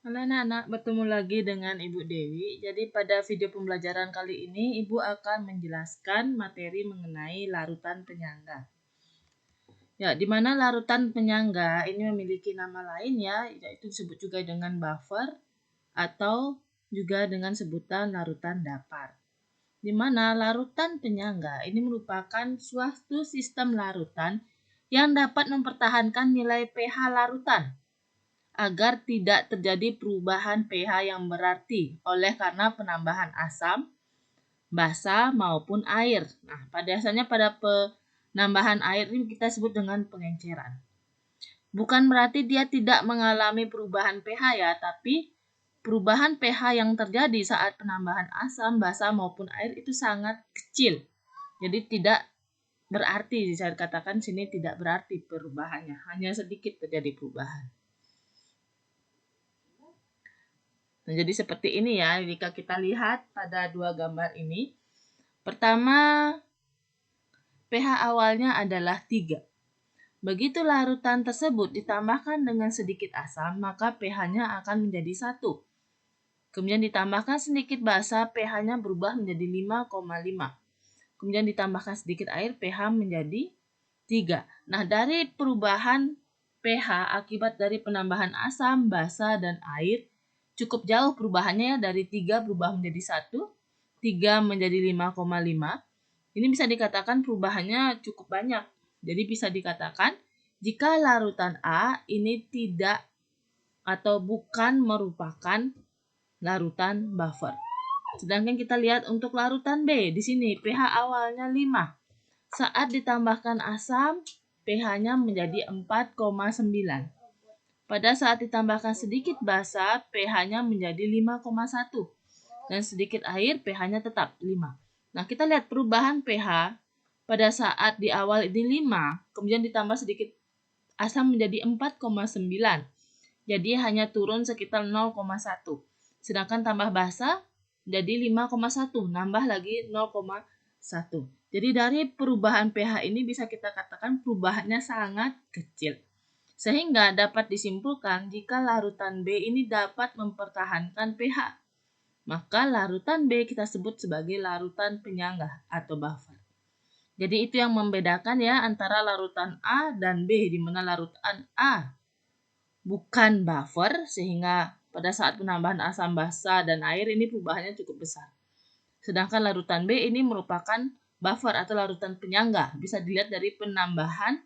Halo anak-anak, bertemu lagi dengan Ibu Dewi. Jadi pada video pembelajaran kali ini, Ibu akan menjelaskan materi mengenai larutan penyangga. Ya, di mana larutan penyangga ini memiliki nama lain ya, yaitu disebut juga dengan buffer atau juga dengan sebutan larutan datar. Di mana larutan penyangga ini merupakan suatu sistem larutan yang dapat mempertahankan nilai pH larutan agar tidak terjadi perubahan pH yang berarti oleh karena penambahan asam, basa maupun air. Nah, biasanya pada penambahan air ini kita sebut dengan pengenceran. Bukan berarti dia tidak mengalami perubahan pH ya, tapi perubahan pH yang terjadi saat penambahan asam, basa maupun air itu sangat kecil. Jadi tidak berarti, saya katakan sini tidak berarti perubahannya, hanya sedikit terjadi perubahan. Nah, jadi seperti ini ya, jika kita lihat pada dua gambar ini. Pertama, pH awalnya adalah 3. Begitu larutan tersebut ditambahkan dengan sedikit asam, maka pH-nya akan menjadi 1. Kemudian ditambahkan sedikit basa, pH-nya berubah menjadi 5,5. Kemudian ditambahkan sedikit air, pH menjadi 3. Nah, dari perubahan pH akibat dari penambahan asam, basa, dan air, cukup jauh perubahannya ya, dari 3 berubah menjadi 1, 3 menjadi 5,5. Ini bisa dikatakan perubahannya cukup banyak. Jadi bisa dikatakan jika larutan A ini tidak atau bukan merupakan larutan buffer. Sedangkan kita lihat untuk larutan B, di sini pH awalnya 5. Saat ditambahkan asam, pH-nya menjadi 4,9. Pada saat ditambahkan sedikit basa, pH-nya menjadi 5,1. Dan sedikit air, pH-nya tetap 5. Nah, kita lihat perubahan pH pada saat di awal ini 5, kemudian ditambah sedikit asam menjadi 4,9. Jadi hanya turun sekitar 0,1. Sedangkan tambah basa jadi 5,1, nambah lagi 0,1. Jadi dari perubahan pH ini bisa kita katakan perubahannya sangat kecil. Sehingga dapat disimpulkan jika larutan B ini dapat mempertahankan pH, maka larutan B kita sebut sebagai larutan penyangga atau buffer. Jadi itu yang membedakan ya antara larutan A dan B, di mana larutan A bukan buffer sehingga pada saat penambahan asam basa dan air ini perubahannya cukup besar. Sedangkan larutan B ini merupakan buffer atau larutan penyangga. Bisa dilihat dari penambahan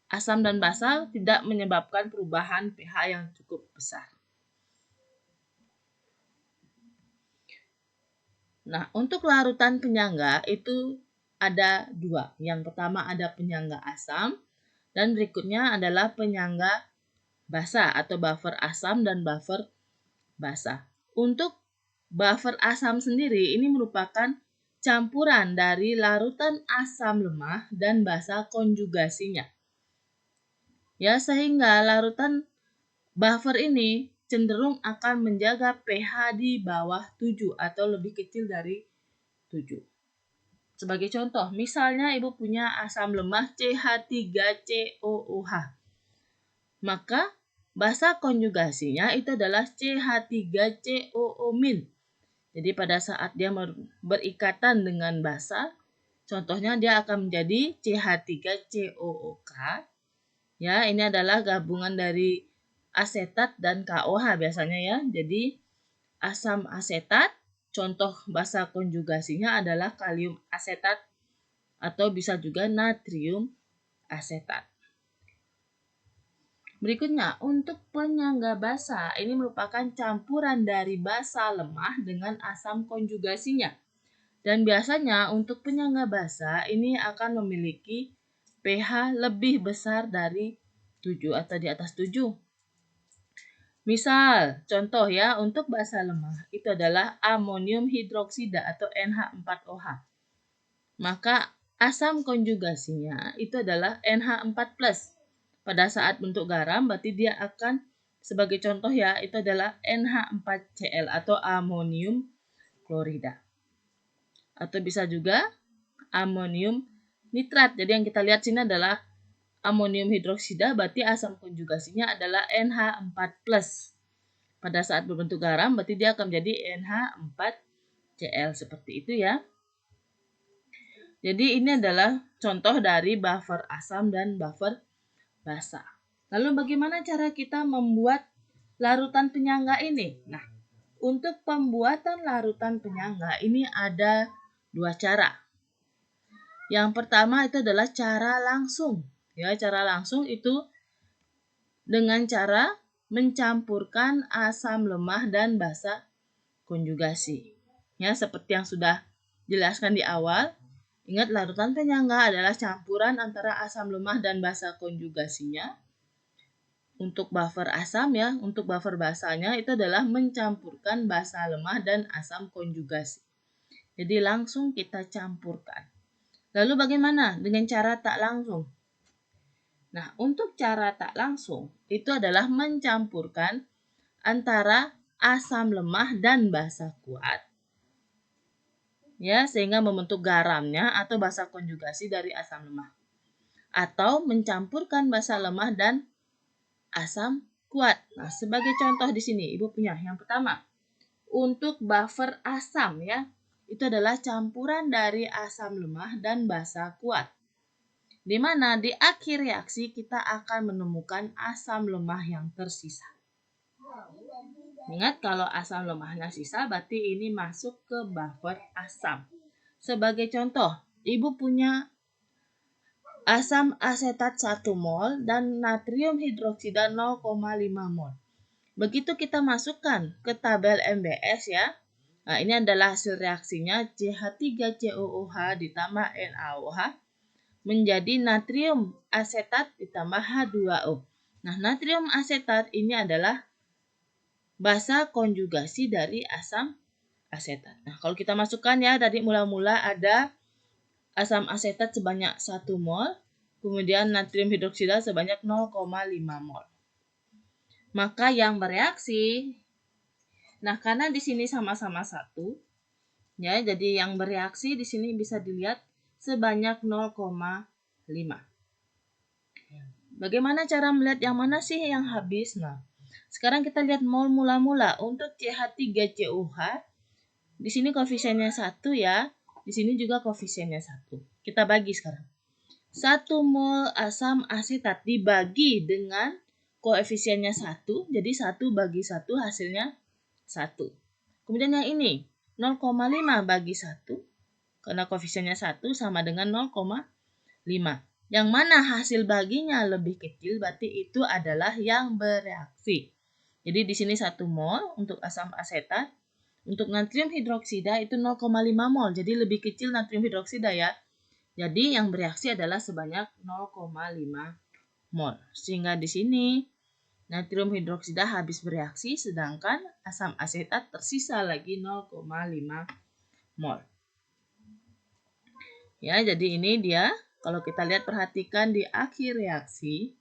asam dan basa tidak menyebabkan perubahan pH yang cukup besar. Nah, untuk larutan penyangga itu ada 2. Yang pertama ada penyangga asam dan berikutnya adalah penyangga basa atau buffer asam dan buffer basa. Untuk buffer asam sendiri ini merupakan campuran dari larutan asam lemah dan basa konjugasinya. Ya, sehingga larutan buffer ini cenderung akan menjaga pH di bawah 7 atau lebih kecil dari 7. Sebagai contoh, misalnya Ibu punya asam lemah CH3COOH. Maka basa konjugasinya itu adalah CH3COO-. Jadi pada saat dia berikatan dengan basa, contohnya dia akan menjadi CH3COOK. Ya, ini adalah gabungan dari asetat dan KOH biasanya ya. Jadi asam asetat, contoh basa konjugasinya adalah kalium asetat atau bisa juga natrium asetat. Berikutnya, untuk penyangga basa, ini merupakan campuran dari basa lemah dengan asam konjugasinya. Dan biasanya untuk penyangga basa ini akan memiliki pH lebih besar dari 7 atau di atas 7. Misal, contoh ya, untuk basa lemah itu adalah amonium hidroksida atau NH4OH. Maka asam konjugasinya itu adalah NH4+. Pada saat bentuk garam berarti dia akan sebagai contoh ya itu adalah NH4Cl atau amonium klorida. Atau bisa juga amonium nitrat. Jadi yang kita lihat sini adalah amonium hidroksida berarti asam konjugasinya adalah NH4+. pada saat berbentuk garam berarti dia akan menjadi NH4Cl seperti itu ya. Jadi ini adalah contoh dari buffer asam dan buffer basa. Lalu bagaimana cara kita membuat larutan penyangga ini? Nah, untuk pembuatan larutan penyangga ini ada dua cara. Yang pertama itu adalah cara langsung. Ya, cara langsung itu dengan cara mencampurkan asam lemah dan basa konjugasi. Ya, seperti yang sudah jelaskan di awal, ingat larutan penyangga adalah campuran antara asam lemah dan basa konjugasinya. Untuk buffer asam ya, untuk buffer basanya itu adalah mencampurkan basa lemah dan asam konjugasi. Jadi langsung kita campurkan. Lalu bagaimana dengan cara tak langsung? Nah, untuk cara tak langsung itu adalah mencampurkan antara asam lemah dan basa kuat ya, sehingga membentuk garamnya atau basa konjugasi dari asam lemah. Atau mencampurkan basa lemah dan asam kuat. Nah, sebagai contoh di sini Ibu punya yang pertama. Untuk buffer asam ya, itu adalah campuran dari asam lemah dan basa kuat. Di mana di akhir reaksi kita akan menemukan asam lemah yang tersisa. Ingat kalau asam lemahnya sisa berarti ini masuk ke buffer asam. Sebagai contoh, Ibu punya asam asetat 1 mol dan natrium hidroksida 0,5 mol. Begitu kita masukkan ke tabel MBS ya. Nah, ini adalah hasil reaksinya CH3COOH ditambah NaOH menjadi natrium asetat ditambah H2O. Nah, natrium asetat ini adalah basa konjugasi dari asam asetat. Nah, kalau kita masukkan ya, dari mula-mula ada asam asetat sebanyak 1 mol, kemudian natrium hidroksida sebanyak 0,5 mol. Maka yang bereaksi, nah karena di sini sama-sama 1, ya, jadi yang bereaksi di sini bisa dilihat sebanyak 0,5. Bagaimana cara melihat yang mana sih yang habis? Nah, sekarang kita lihat mol mula-mula. Untuk CH3COH, di sini koefisiennya 1 ya. Di sini juga koefisiennya 1. Kita bagi sekarang. 1 mol asam asetat dibagi dengan koefisiennya 1. Jadi 1 bagi 1 hasilnya 1. Kemudian yang ini 0,5 bagi 1. Karena koefisiennya 1 sama dengan 0,5. Yang mana hasil baginya lebih kecil berarti itu adalah yang bereaksi. Jadi di sini 1 mol untuk asam asetat. Untuk natrium hidroksida itu 0,5 mol. Jadi lebih kecil natrium hidroksida ya. Jadi yang bereaksi adalah sebanyak 0,5 mol. Sehingga di sini natrium hidroksida habis bereaksi sedangkan asam asetat tersisa lagi 0,5 mol. Ya, jadi ini dia. Kalau kita lihat perhatikan di akhir reaksi.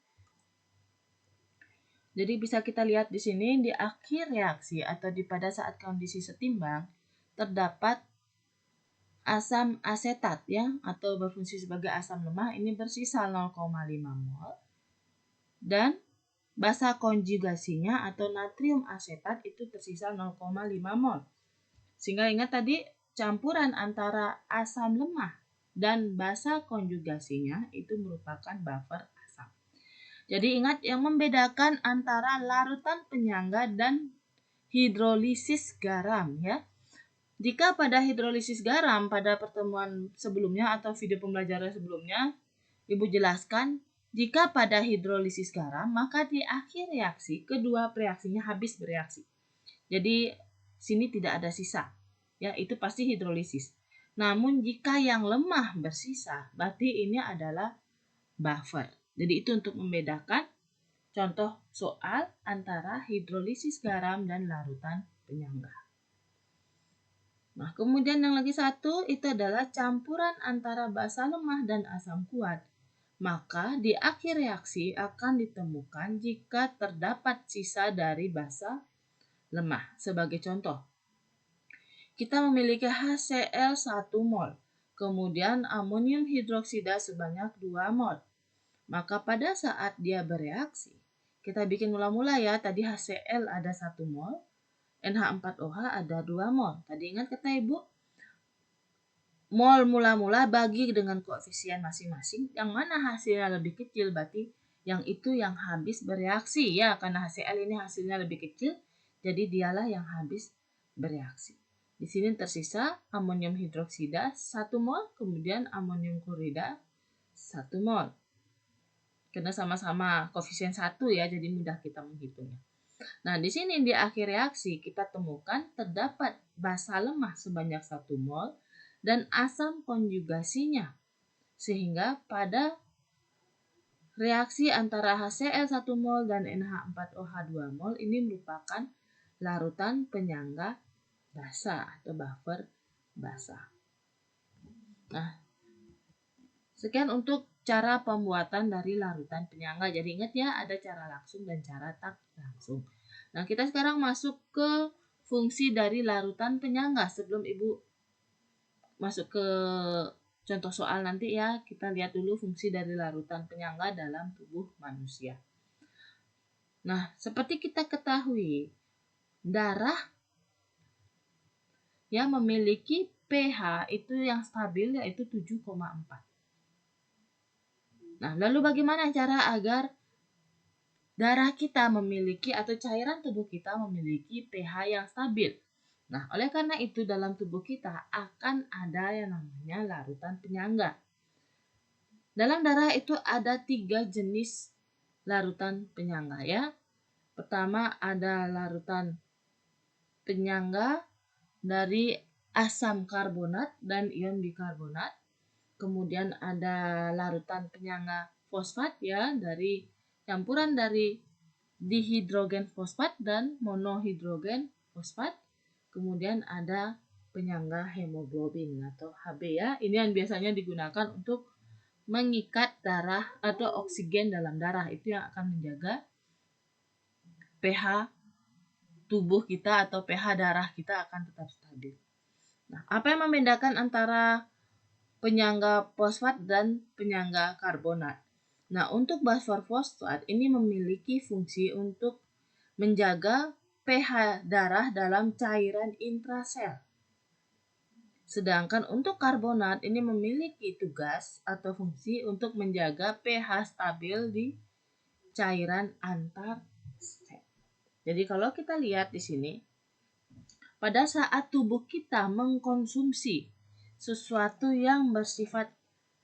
Jadi bisa kita lihat di sini di akhir reaksi atau pada saat kondisi setimbang terdapat asam asetat ya atau berfungsi sebagai asam lemah ini bersisa 0,5 mol dan basa konjugasinya atau natrium asetat itu tersisa 0,5 mol. Sehingga ingat tadi campuran antara asam lemah dan basa konjugasinya itu merupakan buffer asam. Jadi ingat yang membedakan antara larutan penyangga dan hidrolisis garam ya. Jika pada hidrolisis garam pada pertemuan sebelumnya atau video pembelajaran sebelumnya, Ibu jelaskan jika pada hidrolisis garam maka di akhir reaksi kedua reaksinya habis bereaksi. Jadi sini tidak ada sisa. Ya, itu pasti hidrolisis. Namun jika yang lemah bersisa, berarti ini adalah buffer. Jadi itu untuk membedakan contoh soal antara hidrolisis garam dan larutan penyangga. Nah, kemudian yang lagi satu itu adalah campuran antara basa lemah dan asam kuat. Maka di akhir reaksi akan ditemukan jika terdapat sisa dari basa lemah. Sebagai contoh, kita memiliki HCl 1 mol, kemudian amonium hidroksida sebanyak 2 mol. Maka pada saat dia bereaksi, Kita bikin mula-mula ya. Tadi HCl ada 1 mol, NH4OH ada 2 mol. Tadi ingat kata Ibu? Mol mula-mula bagi dengan koefisien masing-masing. Yang mana hasilnya lebih kecil berarti yang itu yang habis bereaksi ya. Karena HCl ini hasilnya lebih kecil, jadi dialah yang habis bereaksi. Di sini tersisa amonium hidroksida 1 mol, kemudian amonium klorida 1 mol. Karena sama-sama koefisien 1 ya, jadi mudah kita menghitungnya. Nah, di sini di akhir reaksi kita temukan terdapat basa lemah sebanyak 1 mol dan asam konjugasinya. Sehingga pada reaksi antara HCl 1 mol dan NH4OH 2 mol ini merupakan larutan penyangga basa atau buffer basa. Nah, sekian untuk cara pembuatan dari larutan penyangga. Jadi ingat ya, ada cara langsung dan cara tak langsung. Nah, kita sekarang masuk ke fungsi dari larutan penyangga. Sebelum Ibu masuk ke contoh soal nanti ya, kita lihat dulu fungsi dari larutan penyangga dalam tubuh manusia. Nah, seperti kita ketahui, darah yang memiliki pH itu yang stabil yaitu 7,4. Nah, lalu bagaimana cara agar darah kita memiliki atau cairan tubuh kita memiliki pH yang stabil? Nah, oleh karena itu dalam tubuh kita akan ada yang namanya larutan penyangga. Dalam darah itu ada 3 jenis larutan penyangga ya. Pertama ada larutan penyangga dari asam karbonat dan ion bikarbonat. Kemudian ada larutan penyangga fosfat ya, dari campuran dari dihidrogen fosfat dan monohidrogen fosfat. Kemudian ada penyangga hemoglobin atau Hb ya. Ini yang biasanya digunakan untuk mengikat darah atau oksigen dalam darah. Itu yang akan menjaga pH tubuh kita atau pH darah kita akan tetap stabil. Nah, apa yang membedakan antara penyangga fosfat dan penyangga karbonat? Nah, untuk buffer fosfat ini memiliki fungsi untuk menjaga pH darah dalam cairan intrasel. Sedangkan untuk karbonat ini memiliki tugas atau fungsi untuk menjaga pH stabil di cairan antar sel. Jadi kalau kita lihat di sini, pada saat tubuh kita mengkonsumsi sesuatu yang bersifat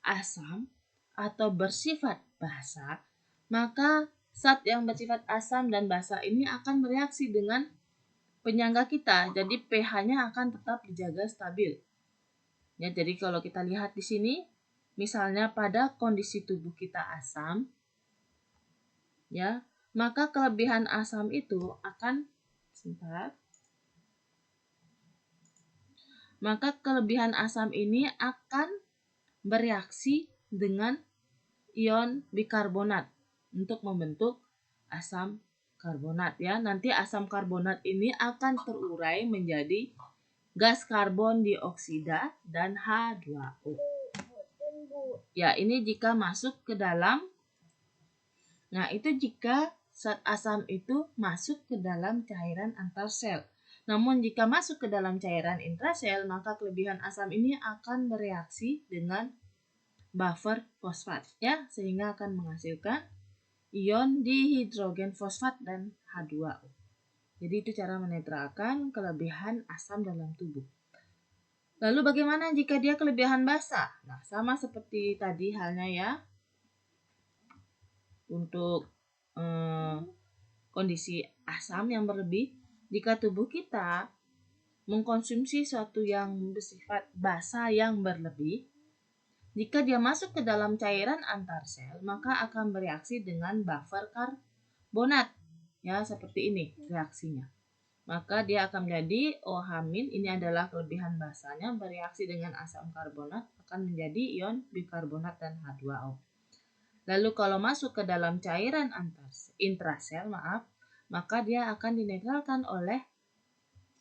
asam atau bersifat basa, maka zat yang bersifat asam dan basa ini akan bereaksi dengan penyangga kita. Jadi pH-nya akan tetap dijaga stabil. Ya, jadi kalau kita lihat di sini, misalnya pada kondisi tubuh kita asam, ya, maka kelebihan asam itu akan maka kelebihan asam ini akan bereaksi dengan ion bikarbonat untuk membentuk asam karbonat ya. Nanti asam karbonat ini akan terurai menjadi gas karbon dioksida dan H2O. Ya, ini jika masuk ke dalam, nah itu jika zat asam itu masuk ke dalam cairan antar sel. Namun jika masuk ke dalam cairan intrasel, maka kelebihan asam ini akan bereaksi dengan buffer fosfat ya, sehingga akan menghasilkan ion dihidrogen fosfat dan H2O. Jadi itu cara menetralkan kelebihan asam dalam tubuh. Lalu bagaimana jika dia kelebihan basa? Nah, sama seperti tadi halnya ya. Untuk kondisi asam yang berlebih, jika tubuh kita mengkonsumsi suatu yang bersifat basa yang berlebih, jika dia masuk ke dalam cairan antar sel, maka akan bereaksi dengan buffer karbonat. Ya, seperti ini reaksinya. Maka dia akan menjadi OH-, ini adalah kelebihan basanya, bereaksi dengan asam karbonat akan menjadi ion bikarbonat dan H2O. Lalu kalau masuk ke dalam cairan intrasel, maka dia akan dinetralkan oleh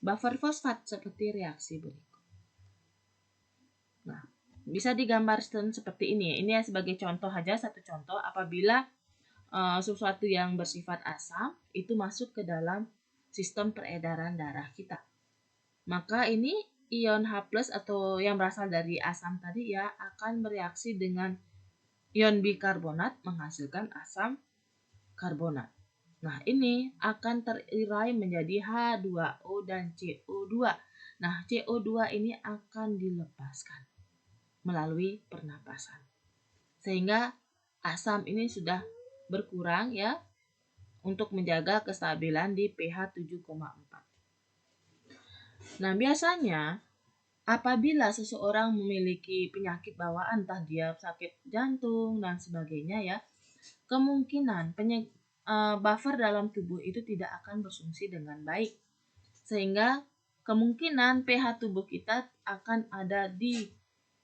buffer fosfat seperti reaksi berikut. Nah, bisa digambarkan seperti ini. Ini sebagai contoh saja, satu contoh apabila sesuatu yang bersifat asam itu masuk ke dalam sistem peredaran darah kita. Maka ini ion H+ atau yang berasal dari asam tadi ya akan bereaksi dengan ion bikarbonat menghasilkan asam karbonat. Nah, ini akan terurai menjadi H2O dan CO2. Nah, CO2 ini akan dilepaskan melalui pernapasan. Sehingga asam ini sudah berkurang ya untuk menjaga kestabilan di pH 7,4. Nah, biasanya apabila seseorang memiliki penyakit bawaan, entah dia sakit jantung dan sebagainya ya, kemungkinan buffer dalam tubuh itu tidak akan berfungsi dengan baik. Sehingga kemungkinan pH tubuh kita akan ada di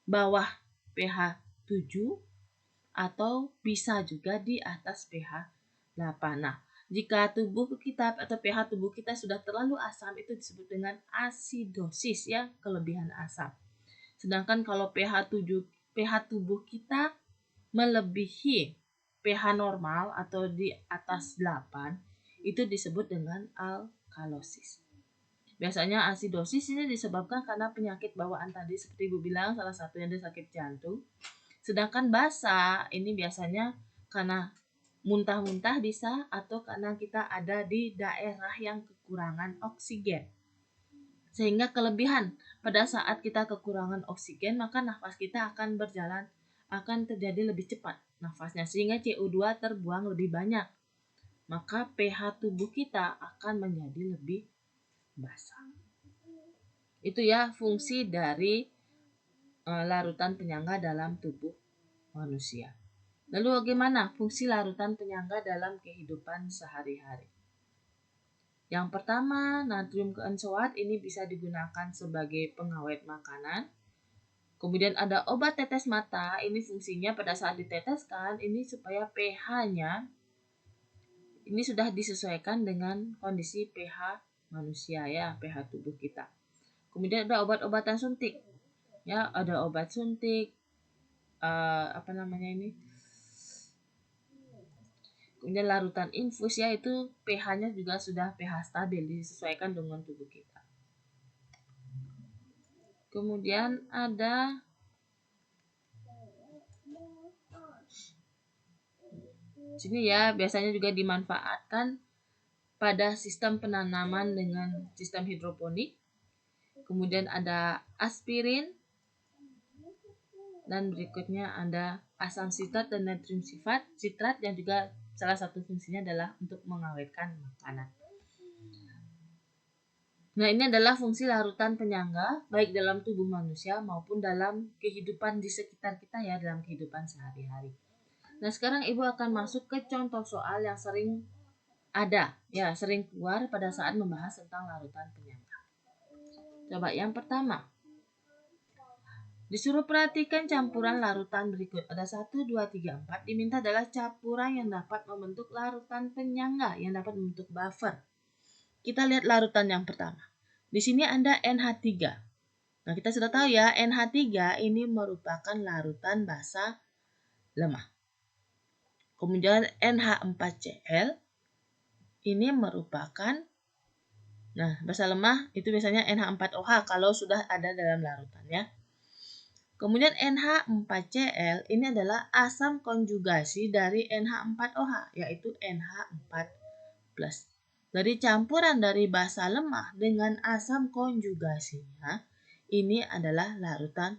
bawah pH 7 atau bisa juga di atas pH 8. Nah, jika tubuh kita atau pH tubuh kita sudah terlalu asam itu disebut dengan asidosis ya, kelebihan asam. Sedangkan kalau pH tubuh kita melebihi pH normal atau di atas 8 itu disebut dengan alkalosis. Biasanya asidosis ini disebabkan karena penyakit bawaan tadi seperti Ibu bilang salah satunya ada sakit jantung. Sedangkan basa ini biasanya karena muntah-muntah bisa atau karena kita ada di daerah yang kekurangan oksigen. Sehingga kelebihan pada saat kita kekurangan oksigen maka nafas kita akan terjadi lebih cepat nafasnya sehingga CO2 terbuang lebih banyak. Maka pH tubuh kita akan menjadi lebih basah. Itu ya fungsi dari larutan penyangga dalam tubuh manusia. Lalu bagaimana fungsi larutan penyangga dalam kehidupan sehari-hari? Yang pertama, natrium keensoat ini bisa digunakan sebagai pengawet makanan. Kemudian ada obat tetes mata, ini fungsinya pada saat diteteskan ini supaya pH-nya ini sudah disesuaikan dengan kondisi pH manusia ya, pH tubuh kita. Kemudian ada obat-obatan suntik. Ya, ada obat suntik Kemudian larutan infus ya itu pH-nya juga sudah pH stabil disesuaikan dengan tubuh kita. Kemudian ada sini ya biasanya juga dimanfaatkan pada sistem penanaman dengan sistem hidroponik. Kemudian ada aspirin dan berikutnya ada asam sitrat dan natrium sitrat yang juga salah satu fungsinya adalah untuk mengawetkan makanan. Nah, ini adalah fungsi larutan penyangga baik dalam tubuh manusia maupun dalam kehidupan di sekitar kita ya, dalam kehidupan sehari-hari. Nah, sekarang Ibu akan masuk ke contoh soal yang sering keluar pada saat membahas tentang larutan penyangga. Coba yang pertama. Disuruh perhatikan campuran larutan berikut. Ada 1, 2, 3, 4. Diminta adalah campuran yang dapat membentuk larutan penyangga, yang dapat membentuk buffer. Kita lihat larutan yang pertama. Di sini ada NH3. Nah, kita sudah tahu ya, NH3 ini merupakan larutan basa lemah. Kemudian NH4Cl ini merupakan basa lemah itu biasanya NH4OH kalau sudah ada dalam larutan ya. Kemudian NH4Cl ini adalah asam konjugasi dari NH4OH, yaitu NH4+. Dari campuran dari basa lemah dengan asam konjugasinya, ini adalah larutan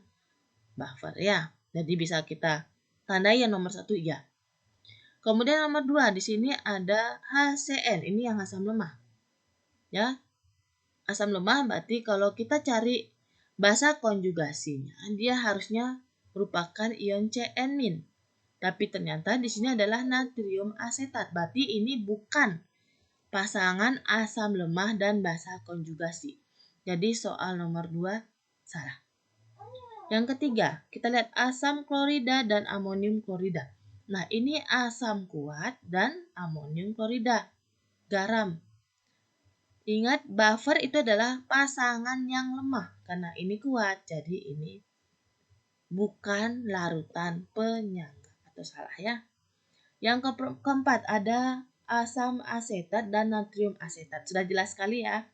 buffer ya. Jadi bisa kita tandai yang nomor 1 ya. Kemudian nomor 2, di sini ada HCN, ini yang asam lemah. Ya. Asam lemah berarti kalau kita cari basa konjugasinya, dia harusnya merupakan ion CN-. Tapi ternyata di sini adalah natrium asetat. Berarti ini bukan pasangan asam lemah dan basa konjugasi. Jadi soal nomor 2 salah. Yang ketiga, kita lihat asam klorida dan amonium klorida. Nah, ini asam kuat dan amonium klorida, garam. Ingat, buffer itu adalah pasangan yang lemah. Karena ini kuat, jadi ini bukan larutan penyangga. Atau salah ya. Yang keempat ada asam asetat dan natrium asetat. Sudah jelas sekali ya.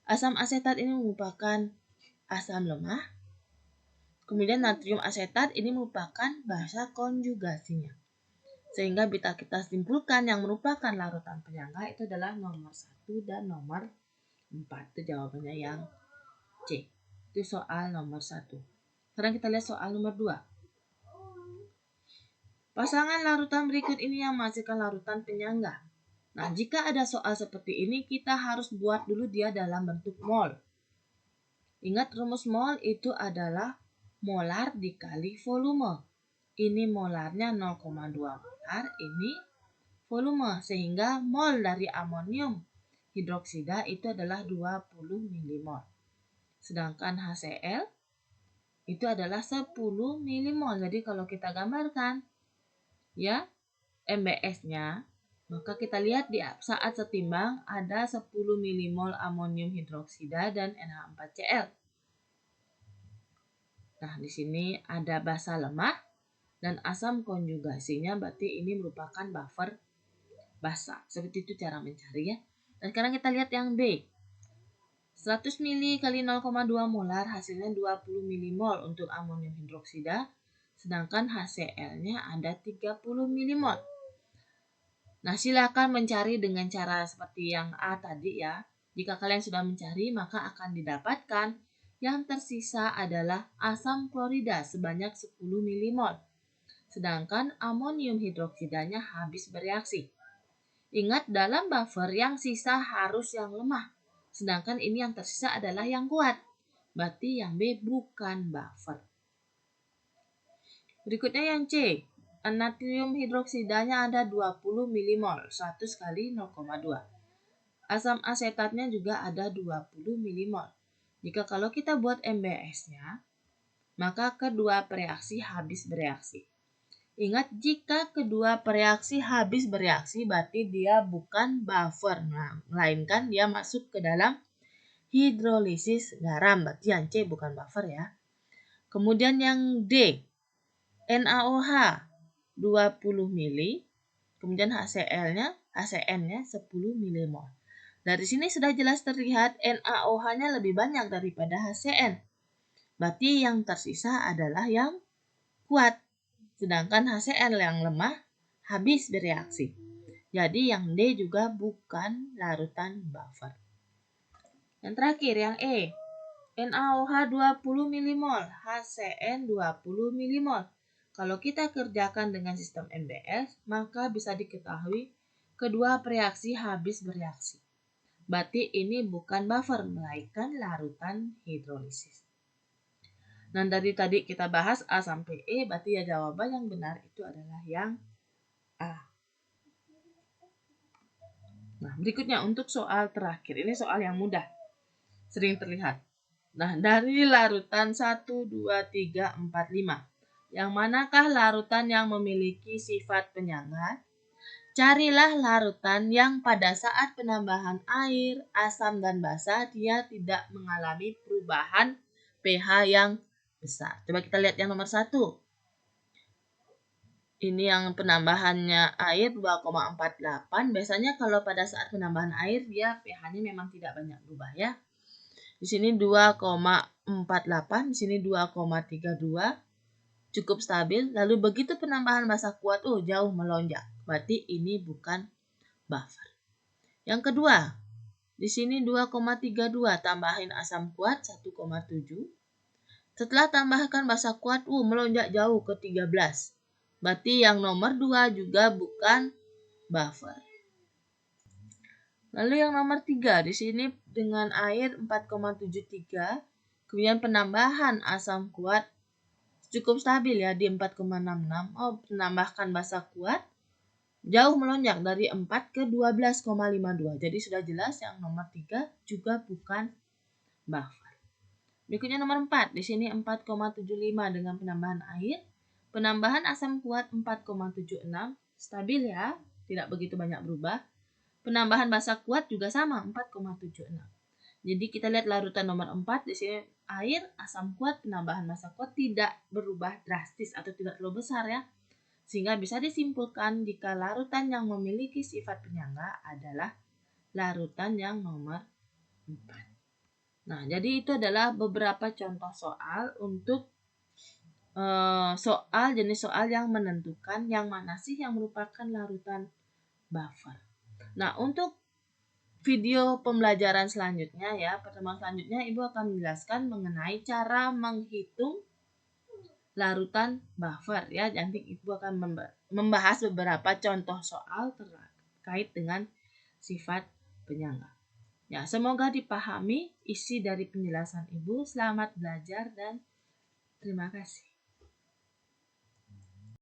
Asam asetat ini merupakan asam lemah. Kemudian natrium asetat ini merupakan basa konjugasinya. Sehingga bisa kita simpulkan yang merupakan larutan penyangga itu adalah nomor 1 dan nomor 4. Itu jawabannya yang C. Itu soal nomor 1. Sekarang kita lihat soal nomor 2. Pasangan larutan berikut ini yang menghasilkan larutan penyangga. Nah, jika ada soal seperti ini, kita harus buat dulu dia dalam bentuk mol. Ingat rumus mol itu adalah molar dikali volume. Ini molarnya 0,2 molar, ini volume. Sehingga mol dari amonium hidroksida itu adalah 20 milimol. Sedangkan HCl itu adalah 10 milimol. Jadi kalau kita gambarkan ya MBS-nya, maka kita lihat di saat setimbang ada 10 milimol amonium hidroksida dan NH4Cl. Nah, di sini ada basa lemah dan asam konjugasinya, berarti ini merupakan buffer basa. Seperti itu cara mencari ya. Dan sekarang kita lihat yang B. 100 mili kali 0,2 molar hasilnya 20 milimol untuk amonium hidroksida, sedangkan HCl-nya ada 30 milimol. Nah, silakan mencari dengan cara seperti yang A tadi ya. Jika kalian sudah mencari, maka akan didapatkan yang tersisa adalah asam klorida sebanyak 10 milimol. Sedangkan amonium hidroksidanya habis bereaksi. Ingat, dalam buffer yang sisa harus yang lemah. Sedangkan ini yang tersisa adalah yang kuat. Berarti yang B bukan buffer. Berikutnya yang C. Natrium hidroksidanya ada 20 milimol, 100 kali 0,2. Asam asetatnya juga ada 20 milimol. Jika kalau kita buat MBS-nya, maka kedua reaksi habis bereaksi. Ingat, jika kedua reaksi habis bereaksi, berarti dia bukan buffer, melainkan dia masuk ke dalam hidrolisis garam. Berarti yang C bukan buffer ya. Kemudian yang D, NaOH 20 mili, kemudian HCN-nya 10 milimol. Dari sini sudah jelas terlihat NaOH-nya lebih banyak daripada HCN. Berarti yang tersisa adalah yang kuat. Sedangkan HCl yang lemah habis bereaksi. Jadi yang D juga bukan larutan buffer. Yang terakhir yang E. NaOH 20 milimol, HCN 20 milimol. Kalau kita kerjakan dengan sistem MBS, maka bisa diketahui kedua reaksi habis bereaksi. Berarti ini bukan buffer, melainkan larutan hidrolisis. Nah, dari tadi kita bahas A sampai E, berarti ya jawaban yang benar itu adalah yang A. Nah, berikutnya untuk soal terakhir. Ini soal yang mudah. Sering terlihat. Nah, dari larutan 1, 2, 3, 4, 5. Yang manakah larutan yang memiliki sifat penyangga? Carilah larutan yang pada saat penambahan air, asam, dan basa dia tidak mengalami perubahan pH yang besar. Coba kita lihat yang nomor 1. Ini yang penambahannya air 2,48. Biasanya kalau pada saat penambahan air dia pH-nya memang tidak banyak berubah ya. Di sini 2,48, di sini 2,32. Cukup stabil. Lalu begitu penambahan basa kuat, jauh melonjak. Berarti ini bukan buffer. Yang kedua, di sini 2,32 tambahin asam kuat 1,7. Setelah tambahkan basa kuat, melonjak jauh ke 13. Berarti yang nomor 2 juga bukan buffer. Lalu yang nomor 3, di sini dengan air 4,73, kemudian penambahan asam kuat cukup stabil ya di 4,66. Penambahkan basa kuat jauh melonjak dari 4 ke 12,52. Jadi sudah jelas yang nomor 3 juga bukan buffer. Berikutnya nomor 4. Di sini 4,75 dengan penambahan air. Penambahan asam kuat 4,76. Stabil ya, tidak begitu banyak berubah. Penambahan basa kuat juga sama 4,76. Jadi kita lihat larutan nomor 4. Di sini air, asam kuat, penambahan basa kuat tidak berubah drastis atau tidak terlalu besar ya. Sehingga bisa disimpulkan jika larutan yang memiliki sifat penyangga adalah larutan yang nomor 4. Nah, jadi itu adalah beberapa contoh soal untuk jenis soal yang menentukan yang mana sih yang merupakan larutan buffer. Nah, untuk video pembelajaran selanjutnya ya, pertemuan selanjutnya Ibu akan menjelaskan mengenai cara menghitung larutan buffer ya. Nanti Ibu akan membahas beberapa contoh soal terkait dengan sifat penyangga. Ya, semoga dipahami isi dari penjelasan Ibu. Selamat belajar dan terima kasih.